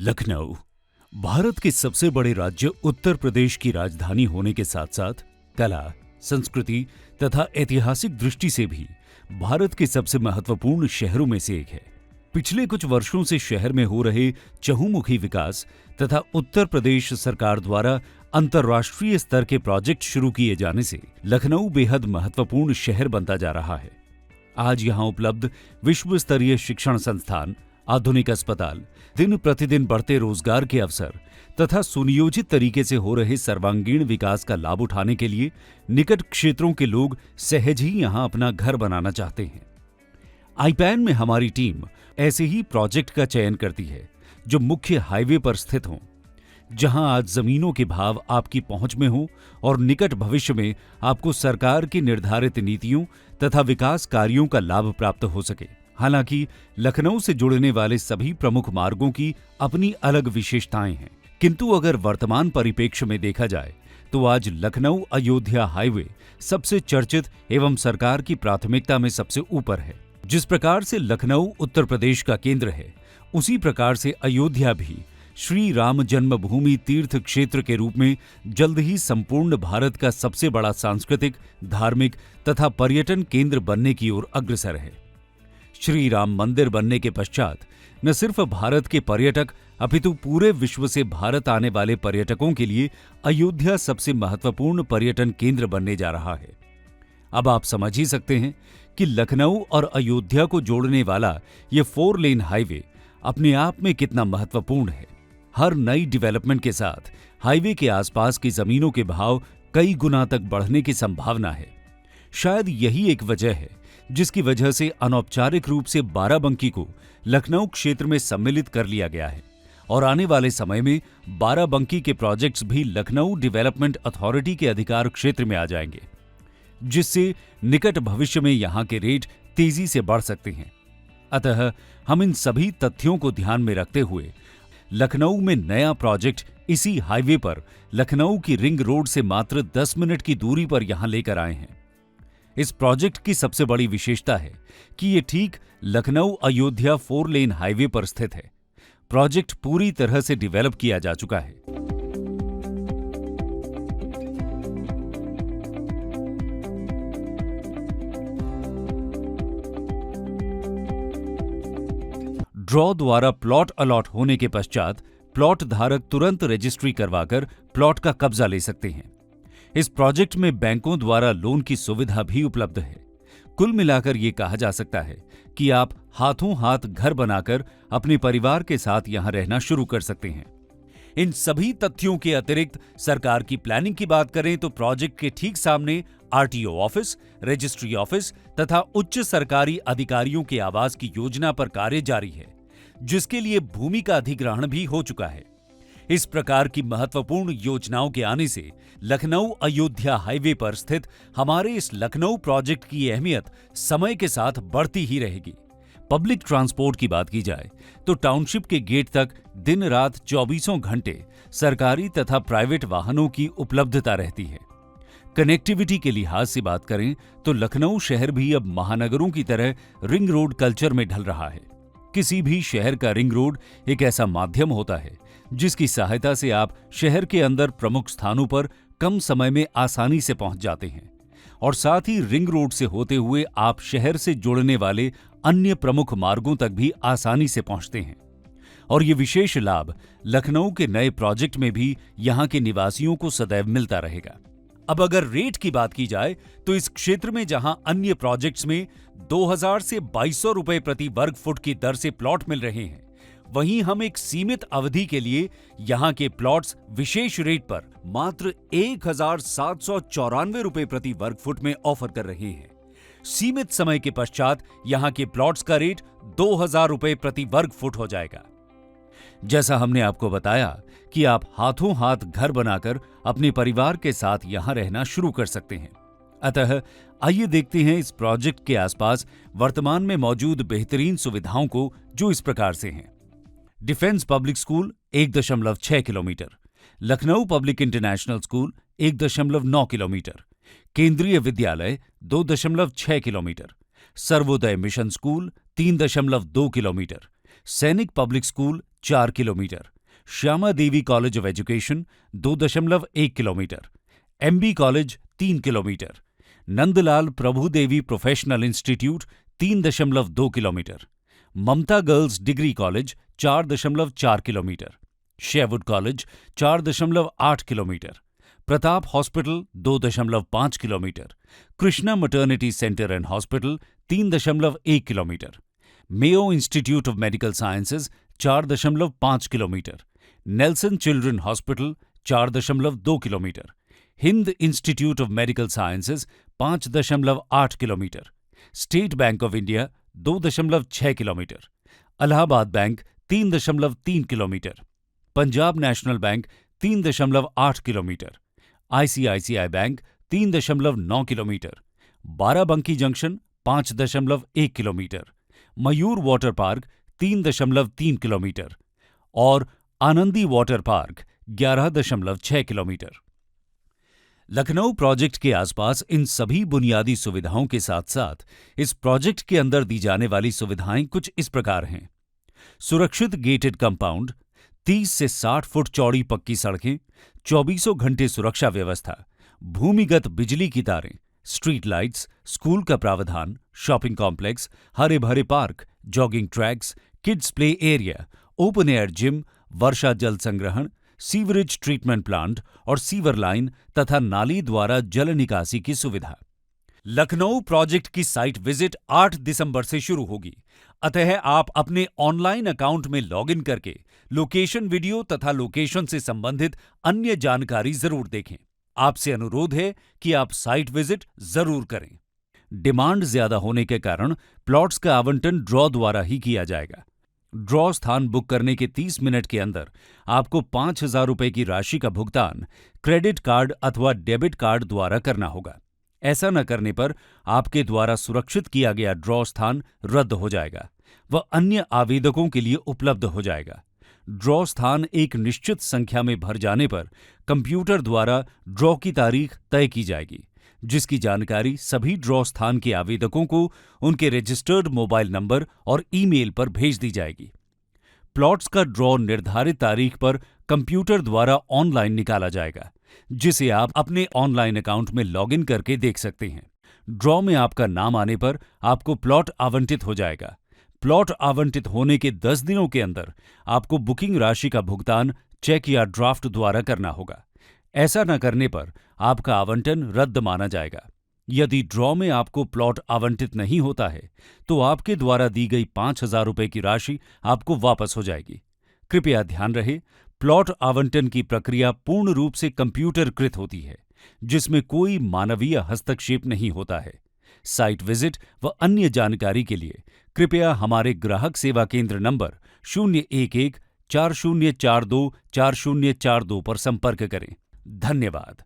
लखनऊ भारत के सबसे बड़े राज्य उत्तर प्रदेश की राजधानी होने के साथ साथ कला, संस्कृति तथा ऐतिहासिक दृष्टि से भी भारत के सबसे महत्वपूर्ण शहरों में से एक है। पिछले कुछ वर्षों से शहर में हो रहे चहुमुखी विकास तथा उत्तर प्रदेश सरकार द्वारा अंतर्राष्ट्रीय स्तर के प्रोजेक्ट शुरू किए जाने से लखनऊ बेहद महत्वपूर्ण शहर बनता जा रहा है। आज यहाँ उपलब्ध विश्व स्तरीय शिक्षण संस्थान, आधुनिक अस्पताल, दिन प्रतिदिन बढ़ते रोजगार के अवसर तथा सुनियोजित तरीके से हो रहे सर्वांगीण विकास का लाभ उठाने के लिए निकट क्षेत्रों के लोग सहज ही यहाँ अपना घर बनाना चाहते हैं। आईपैन में हमारी टीम ऐसे ही प्रोजेक्ट का चयन करती है जो मुख्य हाईवे पर स्थित हों, जहां आज जमीनों के भाव आपकी पहुंच में हो और निकट भविष्य में आपको सरकार की निर्धारित नीतियों तथा विकास कार्यों का लाभ प्राप्त हो सके। हालांकि लखनऊ से जुड़ने वाले सभी प्रमुख मार्गों की अपनी अलग विशेषताएं हैं, किंतु अगर वर्तमान परिप्रेक्ष्य में देखा जाए तो आज लखनऊ अयोध्या हाईवे सबसे चर्चित एवं सरकार की प्राथमिकता में सबसे ऊपर है। जिस प्रकार से लखनऊ उत्तर प्रदेश का केंद्र है, उसी प्रकार से अयोध्या भी श्री राम जन्मभूमि तीर्थ क्षेत्र के रूप में जल्द ही संपूर्ण भारत का सबसे बड़ा सांस्कृतिक, धार्मिक तथा पर्यटन केंद्र बनने की ओर अग्रसर है। श्री राम मंदिर बनने के पश्चात न सिर्फ भारत के पर्यटक अपितु पूरे विश्व से भारत आने वाले पर्यटकों के लिए अयोध्या सबसे महत्वपूर्ण पर्यटन केंद्र बनने जा रहा है। अब आप समझ ही सकते हैं कि लखनऊ और अयोध्या को जोड़ने वाला ये 4 लेन हाईवे अपने आप में कितना महत्वपूर्ण है। हर नई डेवलपमेंट के साथ हाईवे के आसपास की जमीनों के भाव कई गुना तक बढ़ने की संभावना है। शायद यही एक वजह है जिसकी वजह से अनौपचारिक रूप से बाराबंकी को लखनऊ क्षेत्र में सम्मिलित कर लिया गया है और आने वाले समय में बाराबंकी के प्रोजेक्ट्स भी लखनऊ डेवलपमेंट अथॉरिटी के अधिकार क्षेत्र में आ जाएंगे, जिससे निकट भविष्य में यहाँ के रेट तेजी से बढ़ सकते हैं। अतः हम इन सभी तथ्यों को ध्यान में रखते हुए लखनऊ में नया प्रोजेक्ट इसी हाईवे पर लखनऊ की रिंग रोड से मात्र 10 मिनट की दूरी पर यहां लेकर आए हैं। इस प्रोजेक्ट की सबसे बड़ी विशेषता है कि ये ठीक लखनऊ अयोध्या 4 लेन हाईवे पर स्थित है। प्रोजेक्ट पूरी तरह से डेवलप किया जा चुका है। ड्रॉ द्वारा प्लॉट अलॉट होने के पश्चात प्लॉट धारक तुरंत रजिस्ट्री करवाकर प्लॉट का कब्जा ले सकते हैं। इस प्रोजेक्ट में बैंकों द्वारा लोन की सुविधा भी उपलब्ध है। कुल मिलाकर ये कहा जा सकता है कि आप हाथों हाथ घर बनाकर अपने परिवार के साथ यहां रहना शुरू कर सकते हैं। इन सभी तथ्यों के अतिरिक्त सरकार की प्लानिंग की बात करें तो प्रोजेक्ट के ठीक सामने आरटीओ ऑफिस, रजिस्ट्री ऑफिस तथा उच्च सरकारी अधिकारियों के आवास की योजना पर कार्य जारी है, जिसके लिए भूमि का अधिग्रहण भी हो चुका है। इस प्रकार की महत्वपूर्ण योजनाओं के आने से लखनऊ अयोध्या हाईवे पर स्थित हमारे इस लखनऊ प्रोजेक्ट की अहमियत समय के साथ बढ़ती ही रहेगी। पब्लिक ट्रांसपोर्ट की बात की जाए तो टाउनशिप के गेट तक दिन रात 24 घंटे सरकारी तथा प्राइवेट वाहनों की उपलब्धता रहती है। कनेक्टिविटी के लिहाज से बात करें तो लखनऊ शहर भी अब महानगरों की तरह रिंग रोड कल्चर में ढल रहा है। किसी भी शहर का रिंग रोड एक ऐसा माध्यम होता है जिसकी सहायता से आप शहर के अंदर प्रमुख स्थानों पर कम समय में आसानी से पहुंच जाते हैं और साथ ही रिंग रोड से होते हुए आप शहर से जुड़ने वाले अन्य प्रमुख मार्गों तक भी आसानी से पहुंचते हैं। और ये विशेष लाभ लखनऊ के नए प्रोजेक्ट में भी यहाँ के निवासियों को सदैव मिलता रहेगा। अब अगर रेट की बात की जाए तो इस क्षेत्र में जहां अन्य प्रोजेक्ट्स में 2000 से 2200 रुपए प्रति वर्ग फुट की दर से प्लॉट मिल रहे हैं, वहीं हम एक सीमित अवधि के लिए यहां के प्लॉट्स विशेष रेट पर मात्र 1794 रुपए प्रति वर्ग फुट में ऑफर कर रहे हैं। सीमित समय के पश्चात यहां के प्लॉट्स का रेट 2000 रुपए प्रति वर्ग फुट हो जाएगा। जैसा हमने आपको बताया कि आप हाथों हाथ घर बनाकर अपने परिवार के साथ यहां रहना शुरू कर सकते हैं। अतः आइए देखते हैं इस प्रोजेक्ट के आसपास वर्तमान में मौजूद बेहतरीन सुविधाओं को, जो इस प्रकार से हैं। Defence public school 1.6 kilometre, Lucknow public international school 1.9 kilometre, Kendriya Vidyalaya 2.6 kilometre, Sarvodaya mission school 3.2 kilometre, Sainik public school 4 kilometre, Shyama Devi college of education 2.1 kilometre, MB college 3 kilometre, Nandlal Prabhudevi professional institute 3.2 kilometre, Mamta girls degree college 4.4 kilometre, Sherwood college 4.8 kilometre, Pratap hospital 2.5 kilometre, Krishna maternity centre and hospital 3.1 kilometre, Mayo institute of medical sciences 4.5 kilometre, Nelson children hospital 4.2 kilometre, Hind institute of medical sciences 5.8 kilometre, state bank of India 2.6 kilometre, Allahabad bank 3.3 kilometre, Punjab national bank 3.8 kilometre, ICICI bank 3.9 kilometre, Barabanki junction 5.1 kilometre, Mayur water park 3.3 kilometre और Anandi water park 11.6 kilometre. Lucknow project के आसपास इन सभी बुनियादी सुविधाओं के साथ साथ इस प्रोजेक्ट के अंदर दी जाने वाली सुविधाएं कुछ इस प्रकार हैं। सुरक्षित गेटेड कंपाउंड, 30 से 60 फुट चौड़ी पक्की सड़कें, 24 घंटे सुरक्षा व्यवस्था, भूमिगत बिजली की तारें, स्ट्रीट लाइट्स, स्कूल का प्रावधान, शॉपिंग कॉम्प्लेक्स, हरे भरे park, jogging tracks, kids play area, open air gym, वर्षा जल संग्रहण, सीवरेज ट्रीटमेंट प्लांट और सीवर लाइन तथा नाली द्वारा जल निकासी की सुविधा। लखनऊ प्रोजेक्ट की साइट विजिट 8 दिसंबर से शुरू होगी, अतः आप अपने ऑनलाइन अकाउंट में लॉगिन करके लोकेशन वीडियो तथा लोकेशन से संबंधित अन्य जानकारी जरूर देखें। आपसे अनुरोध है कि आप साइट विजिट जरूर करें। डिमांड ज्यादा होने के कारण प्लॉट्स का आवंटन ड्रॉ द्वारा ही किया जाएगा। ड्रॉ स्थान बुक करने के 30 मिनट के अंदर आपको 5,000 रुपए की राशि का भुगतान क्रेडिट कार्ड अथवा डेबिट कार्ड द्वारा करना होगा। ऐसा न करने पर आपके द्वारा सुरक्षित किया गया ड्रॉ स्थान रद्द हो जाएगा व अन्य आवेदकों के लिए उपलब्ध हो जाएगा। ड्रॉ स्थान एक निश्चित संख्या में भर जाने पर कंप्यूटर द्वारा ड्रॉ की तारीख तय की जाएगी, जिसकी जानकारी सभी ड्रॉ स्थान के आवेदकों को उनके रजिस्टर्ड मोबाइल नंबर और ईमेल पर भेज दी जाएगी। प्लॉट्स का ड्रॉ निर्धारित तारीख पर कंप्यूटर द्वारा ऑनलाइन निकाला जाएगा, जिसे आप अपने ऑनलाइन अकाउंट में लॉगिन करके देख सकते हैं। ड्रॉ में आपका नाम आने पर आपको प्लॉट आवंटित हो जाएगा। प्लॉट आवंटित होने के 10 दिनों के अंदर आपको बुकिंग राशि का भुगतान चेक या ड्राफ्ट द्वारा करना होगा। ऐसा न करने पर आपका आवंटन रद्द माना जाएगा। यदि ड्रॉ में आपको प्लॉट आवंटित नहीं होता है तो आपके द्वारा दी गई 5,000 रुपए की राशि आपको वापस हो जाएगी। कृपया ध्यान रहे, प्लॉट आवंटन की प्रक्रिया पूर्ण रूप से कंप्यूटरकृत होती है, जिसमें कोई मानवीय हस्तक्षेप नहीं होता है। साइट विजिट व अन्य जानकारी के लिए कृपया हमारे ग्राहक सेवा केंद्र नंबर 011-4042-4042 पर संपर्क करें। धन्यवाद।